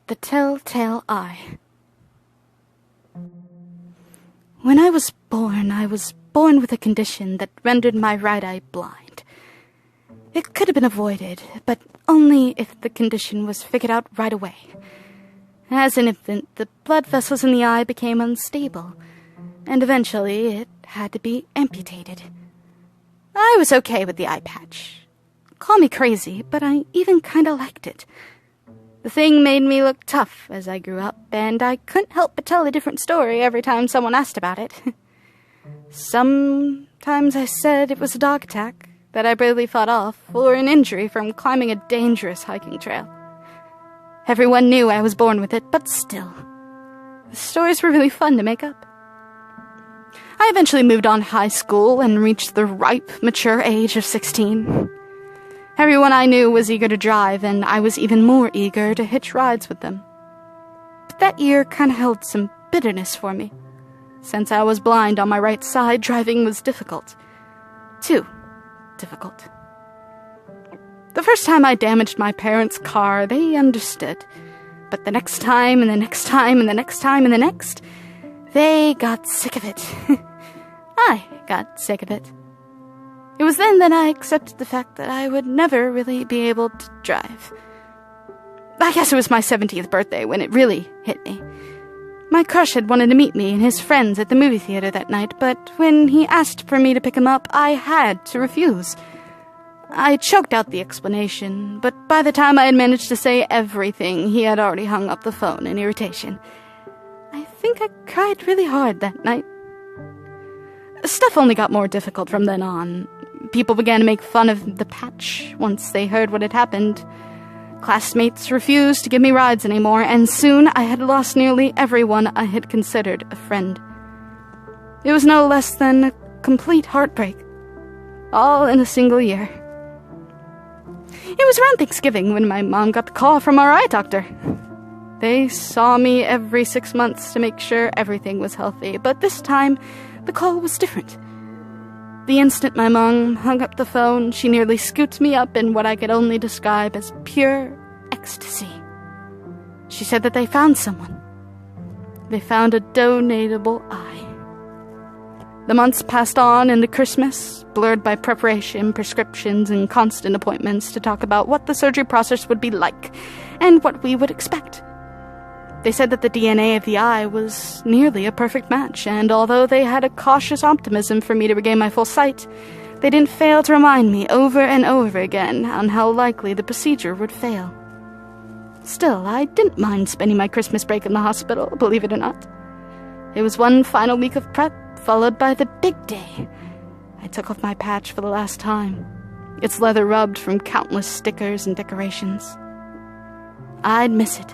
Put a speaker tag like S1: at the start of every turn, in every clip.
S1: The Telltale Eye. When I was born with a condition that rendered my right eye blind. It could have been avoided, but only if the condition was figured out right away. As an infant, the blood vessels in the eye became unstable, and eventually it had to be amputated. I was okay with the eye patch. Call me crazy, but I even kinda liked it. The thing made me look tough as I grew up, and I couldn't help but tell a different story every time someone asked about it. Sometimes I said it was a dog attack that I barely fought off, or an injury from climbing a dangerous hiking trail. Everyone knew I was born with it, but still, the stories were really fun to make up. I eventually moved on to high school and reached the ripe, mature age of 16. Everyone I knew was eager to drive, and I was even more eager to hitch rides with them. But that year kinda held some bitterness for me. Since I was blind on my right side, driving was difficult. Too difficult. The first time I damaged my parents' car, they understood. But the next time, and the next time, and the next time, and the next, they got sick of it. I got sick of it. It was then that I accepted the fact that I would never really be able to drive. I guess it was my 17th birthday when it really hit me. My crush had wanted to meet me and his friends at the movie theater that night, but when he asked for me to pick him up, I had to refuse. I choked out the explanation, but by the time I had managed to say everything, he had already hung up the phone in irritation. I think I cried really hard that night. Stuff only got more difficult from then on. People began to make fun of the patch once they heard what had happened. Classmates refused to give me rides anymore, and soon I had lost nearly everyone I had considered a friend. It was no less than a complete heartbreak, all in a single year. It was around Thanksgiving when my mom got the call from our eye doctor. They saw me every 6 months to make sure everything was healthy, but this time the call was different. The instant my mom hung up the phone, she nearly scooped me up in what I could only describe as pure ecstasy. She said that they found someone. They found a donatable eye. The months passed on into Christmas, blurred by preparation, prescriptions, and constant appointments to talk about what the surgery process would be like and what we would expect. They said that the DNA of the eye was nearly a perfect match, and although they had a cautious optimism for me to regain my full sight, they didn't fail to remind me over and over again on how likely the procedure would fail. Still, I didn't mind spending my Christmas break in the hospital, believe it or not. It was one final week of prep, followed by the big day. I took off my patch for the last time, its leather rubbed from countless stickers and decorations. I'd miss it.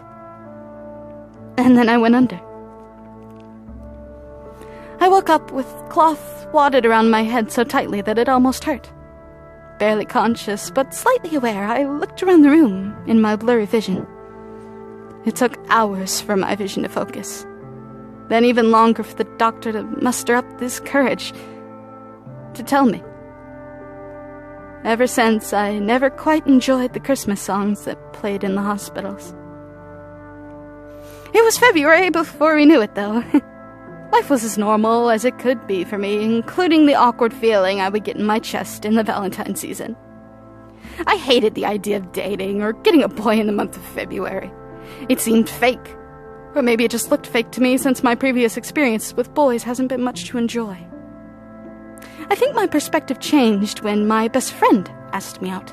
S1: And then I went under. I woke up with cloth wadded around my head so tightly that it almost hurt. Barely conscious, but slightly aware, I looked around the room in my blurry vision. It took hours for my vision to focus. Then even longer for the doctor to muster up this courage to tell me. Ever since, I never quite enjoyed the Christmas songs that played in the hospitals. It was February before we knew it, though. Life was as normal as it could be for me, including the awkward feeling I would get in my chest in the Valentine's season. I hated the idea of dating or getting a boy in the month of February. It seemed fake. Or maybe it just looked fake to me since my previous experience with boys hasn't been much to enjoy. I think my perspective changed when my best friend asked me out.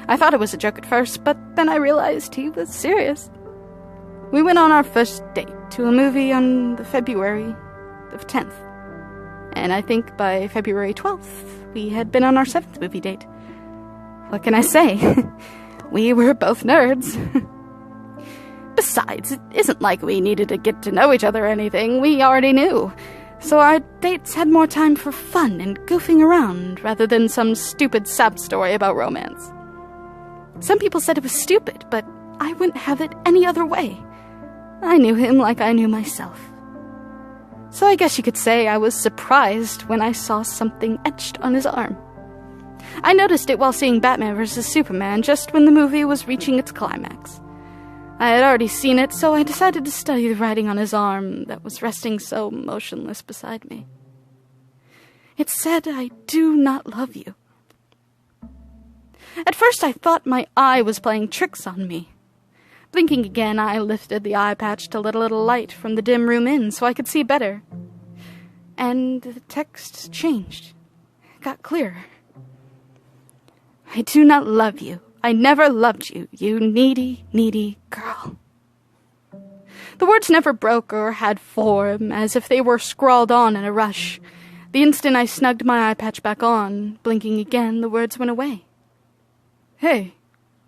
S1: I thought it was a joke at first, but then I realized he was serious. We went on our first date to a movie on the February of 10th. And I think by February 12th, we had been on our 7th movie date. What can I say? We were both nerds. Besides, it isn't like we needed to get to know each other or anything. We already knew. So our dates had more time for fun and goofing around rather than some stupid sub story about romance. Some people said it was stupid, but I wouldn't have it any other way. I knew him like I knew myself. So I guess you could say I was surprised when I saw something etched on his arm. I noticed it while seeing Batman vs. Superman just when the movie was reaching its climax. I had already seen it, so I decided to study the writing on his arm that was resting so motionless beside me. It said, "I do not love you." At first I thought my eye was playing tricks on me. Blinking again, I lifted the eye patch to let a little light from the dim room in so I could see better. And the text changed. It got clearer. "I do not love you. I never loved you, you needy, needy girl." The words never broke or had form, as if they were scrawled on in a rush. The instant I snugged my eye patch back on, blinking again, the words went away. "Hey,"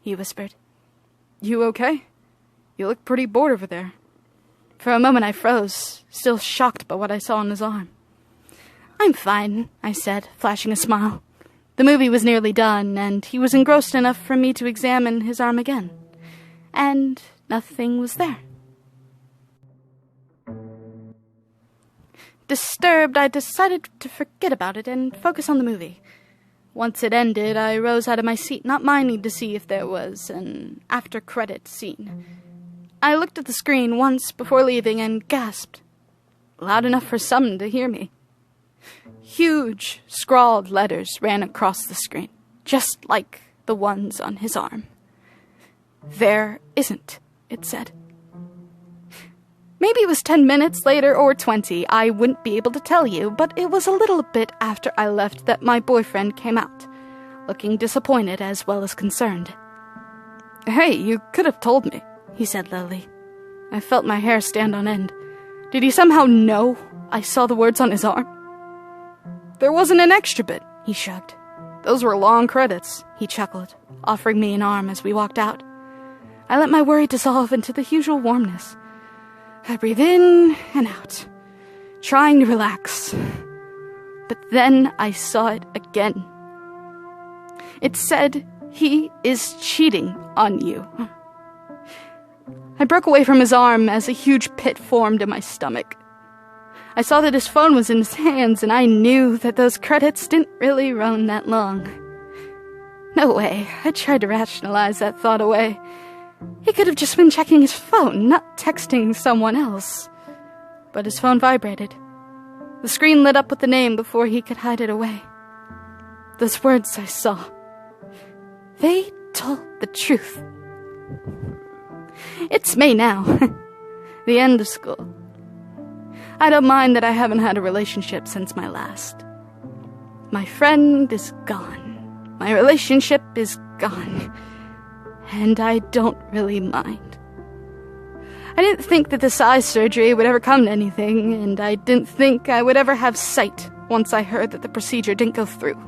S1: he whispered. "You okay? You look pretty bored over there." For a moment I froze, still shocked by what I saw on his arm. "I'm fine," I said, flashing a smile. The movie was nearly done, and he was engrossed enough for me to examine his arm again. And nothing was there. Disturbed, I decided to forget about it and focus on the movie. Once it ended, I rose out of my seat, not minding to see if there was an after-credit scene. I looked at the screen once before leaving and gasped, loud enough for some to hear me. Huge, scrawled letters ran across the screen, just like the ones on his arm. "There isn't," it said. Maybe it was 10 minutes later or 20, I wouldn't be able to tell you, but it was a little bit after I left that my boyfriend came out, looking disappointed as well as concerned. "Hey, you could have told me," he said lowly. I felt my hair stand on end. Did he somehow know I saw the words on his arm? "There wasn't an extra bit," he shrugged. "Those were long credits," he chuckled, offering me an arm as we walked out. I let my worry dissolve into the usual warmness. I breathed in and out, trying to relax. But then I saw it again. It said, "He is cheating on you." I broke away from his arm as a huge pit formed in my stomach. I saw that his phone was in his hands, and I knew that those credits didn't really run that long. No way. I tried to rationalize that thought away. He could have just been checking his phone, not texting someone else. But his phone vibrated. The screen lit up with the name before he could hide it away. Those words I saw, they told the truth. It's May now. The end of school. I don't mind that I haven't had a relationship since my last. My friend is gone. My relationship is gone. And I don't really mind. I didn't think that this eye surgery would ever come to anything, and I didn't think I would ever have sight once I heard that the procedure didn't go through.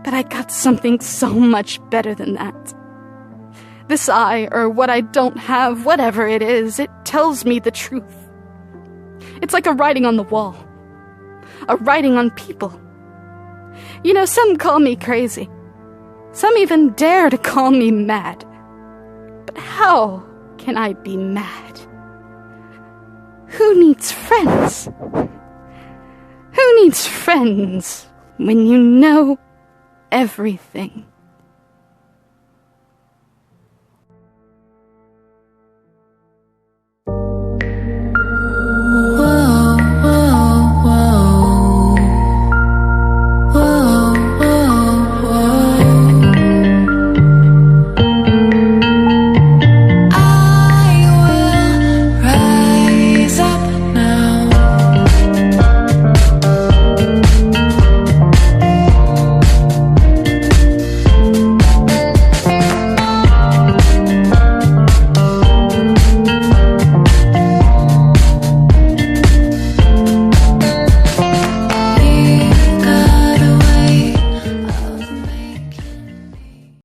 S1: But I got something so much better than that. This eye, or what I don't have, whatever it is, it tells me the truth. It's like a writing on the wall. A writing on people. You know, some call me crazy. Some even dare to call me mad. But how can I be mad? Who needs friends? Who needs friends when you know everything?